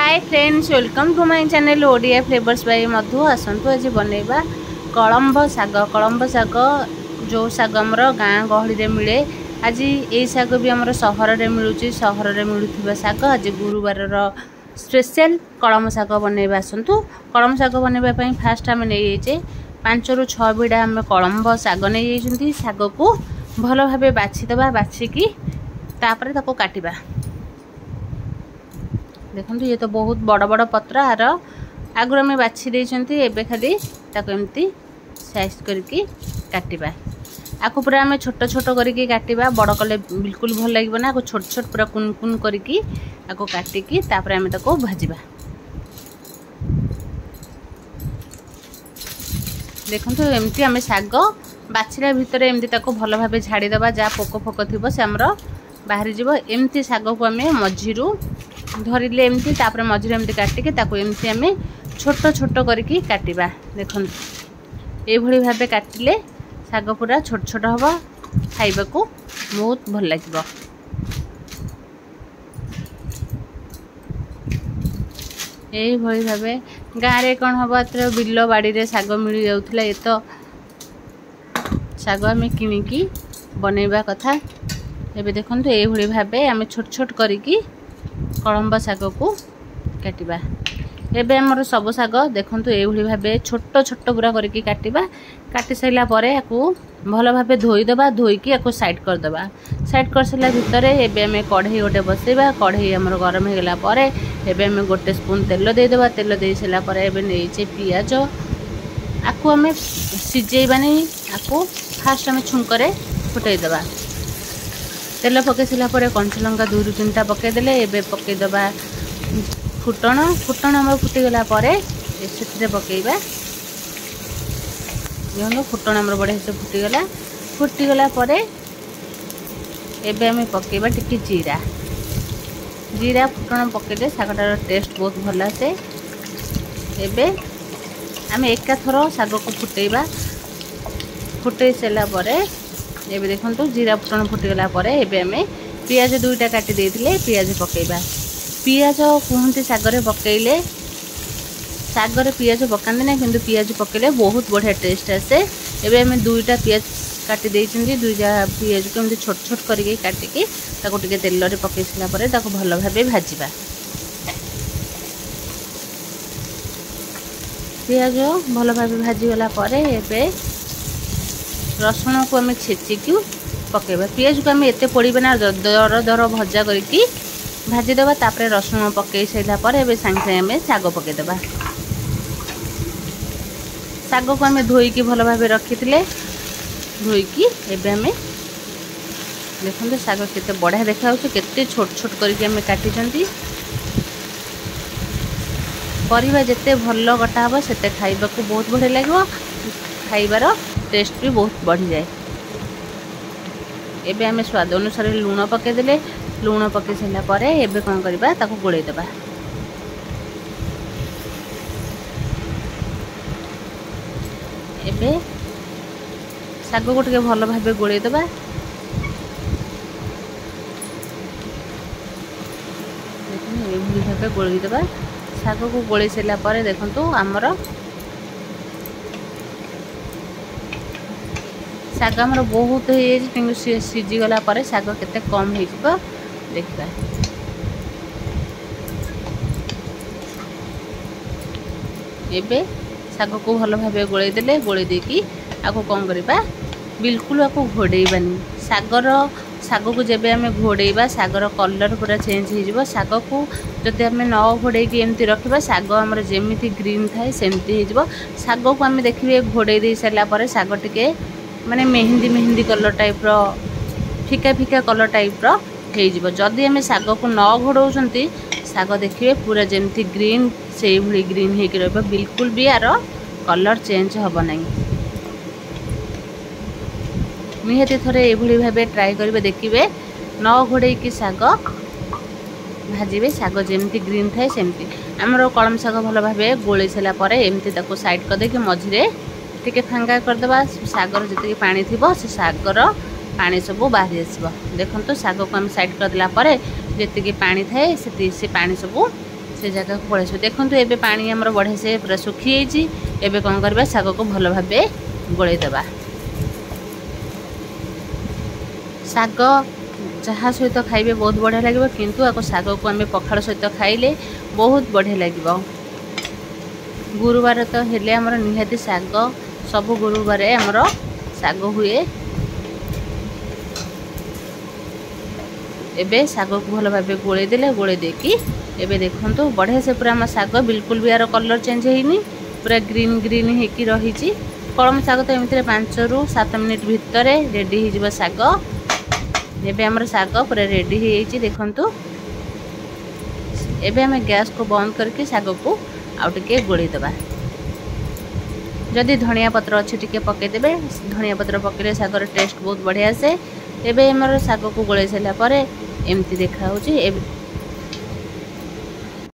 Hi friends, welcome to my channel Odia flavours by Madhu. आसतु आज बनैबा कलम्ब शाग जो शाग आमर गाँ गहली मिले। आज ये शाग भी आमर सहर में मिलूँ, सहर में मिलूवा शाग। आज गुरुवार स्पेशल कलम शाग बनैबा। आसतु कलम शाग बनैबा फास्ट आम नहीं 5 ରୁ 6 बिड़ा आम कलम्ब शाग नहीं। शाग को भल भाव बाछीदे, बाछिकी तापर ताको काटिबा। देखो ये तो बहुत बड़ बड़ पत्र आर आगुरी आम बाछी देइछंती। एबे खाली ताको एमती साइज करके काटिबा। आकु पूरा आम छोट छोट करके काटिबा, बड़ कले बिल्कुल भल लागिबो ना। आकु छोट छोट पूरा कुन कुन करके आकु काटिकी तापर आम ताको भाजिबा। देखो एमती आम शाग बाछिला भितर एमती ताको भल भाव झाड़ी दबा। जहाँ पोक फोक थिबो से हमर बाहरी जीवो। एमती शाग को आम मझीरू धरिले एमती, तापर मझीरे एमती काटिकी ताको एमती आम छोट छोट करके काटिबा। देखो ये भाव काटिले शाग पूरा छोट छोट हबो, खाइबा को बहुत भल लागिबो। यही भाव गाँव में कौन हम एथर बिल बाड़ी रे शाग मिल जाऊला। ये तो शाग आम किणिकी बनैबा कथा। एबे देखो ये भाव आम छोट छोट करके कलम्ब शाग को काटिबा। एबे हमर सब शाग देखो ये भाव छोट छोट पूरा करके काटिबा। काटि साइला परे याकू भल भाव धोईदबा। धोईकी याकू साइड करदबा। साइड कर सारा भितर एबे आम कढ़ई गोटे बसैबा। कढ़ई हमर गरम हो गला परे एबे आम गोटे स्पून तेल देदेबा। तेल दे सारा परे एबे नहींचे पियाज। आकू आम सिझेबानी, आकू फास्ट आम छुंकरे फुटैदबा। तेल पकई सारा परे कंचा लंका 2 ରୁ 3टा पकईदेले। एबे पकईदबा फुटण। फुटण आम फुटीगला परे से पकईबा। देखो फुटण आम बढ़िया से फुटीगला। फुटीगला परे एबे आम पकईबा टिके जीरा। जीरा फुटण पकईले शागटार टेस्ट बहुत भल आसे। एबे आम एका थर शाग को फुटैबा। फुटै सारा परे एबे देखो जीरा फुटण फुटीगला परे एबे आम पियाज 2टा काटी देइथिले पियाज पकईबा। पियाज कहते शागरे पकईले, शागरे पियाज पकाते ना, किंतु पियाज पकईले बहुत बढ़िया टेस्ट आसे। एबे आम 2टा पियाज काटी देइछंती। 2टा पियाज को एमती छोट छोट करके काटिकी ताको टिके तेल रे पकई सारा परे ताको भल भाबे भाजिबा। पियाज भल भाबे भाजी गला परे एबे रसुण को आम छेचिकी पकईबा। पियाज को आम एते पोड़ीबा ना, दर दर भजा करके भाजीदबा। तापर रसुण पकई सारा परे एबे सांगे सांगे आम शाग पकईदबा। शाग को आम धोईकी भल भाव रखीथिले। धोईकी एबे आम देखो शाग केते बढ़िया देखा होछि, केते छोट छोट करके आम काटिचंती। परिबा जेते भल कटा हबो सेते खाइबा को बहुत बढ़िया लागिबो। खाइबार टेस्ट भी बहुत बढ़ी जाए। एबे आम स्वाद अनुसार लूण पकईदेले। लूण पकई सारा परे एबे कौन करबा ताको गोळेई देबा। एबे शाग को टिके भल भाबे गोळेई देबा। देखो एभली भाबे गोळेई देबा। शाग को गोळेई सारा परे देखंतु हमर शाग आमर बहुत हो सीझीगला परे शाग केते कम हो देखा। एबे शाग को भल भाव गोळेई देले। गोळेई देकी आको कौन करबा बिल्कुल आको घोड़ेइबानी। शाग को जेबे आम घोड़ेइबा शागर कलर पूरा चेंज हो। शाग को जदि आम न घोड़ेकी एमती रखिबा शाग आमर जेमिति ग्रीन थाए सेमती हो। शाग को आम देखिबे घोड़ेई दे सारा परे शाग टिके माने मेहंदी मेहंदी कलर टाइप रो, फिका फिका कलर टाइप रो हो। जदि आम शाग को न घोड़ौछंती शाग देखिए पूरा जेमती ग्रीन से भली ग्रीन होकर रहिबो। बिल्कुल भी यार कलर चेंज हबो नहीं। निहाती थरे एभली भाबे ट्राई करिवे, देखिए न घोड़ेकी शाग भाजिबे। शाग जेमती ग्रीन थाए सेमती आमर कलम शाग भल भाबे गोळेई सारा परे एमती ताको साइड कर देके मझिरे टिके फांगा करदबा। शागर जति पानी थिबो से शागर पानी सब बाहरी आसबो। देखंतु शाग को हम साइड कर देला परे जति पानी थाए से पानी सब से जगह को पलैसु देखो एबे पानी हमर बढ़े से पूरा सुखी जाइए। एबे कौन करबा साग को भल भाबे गोले देबा। साग जहाँ सहित खाइबे बहुत बढ़िया लगे किंतु आको साग को आम पखाड़ सहित खाइले बहुत बढ़िया लगे। गुरुवार तो हेले हमर निहाती साग सब गुरुवार हमर साग हुए। एबे साग को भल भाबे गोले देले गोले देकी एबे देखंतु बढ़िया से पूरा हम साग बिल्कुल भी यार कलर चेंज होइनी पूरा ग्रीन ग्रीन हेकी रही। कलम साग तो एमती 5 ରୁ 7 मिनिट भितर रेडी हो जिवो साग। एबे हमर साग पूरा रेडी हो जाइए देखंतु। एबे हमें गैस को बंद करके साग को आउ टिके गोली देबा। जदि धनिया पत्र अच्छे टिके पके देबे धनिया पत्र पकेले सागर टेस्ट बहुत बढ़िया से। एबे हमर साग को गोले सला परे एमती देखा होची।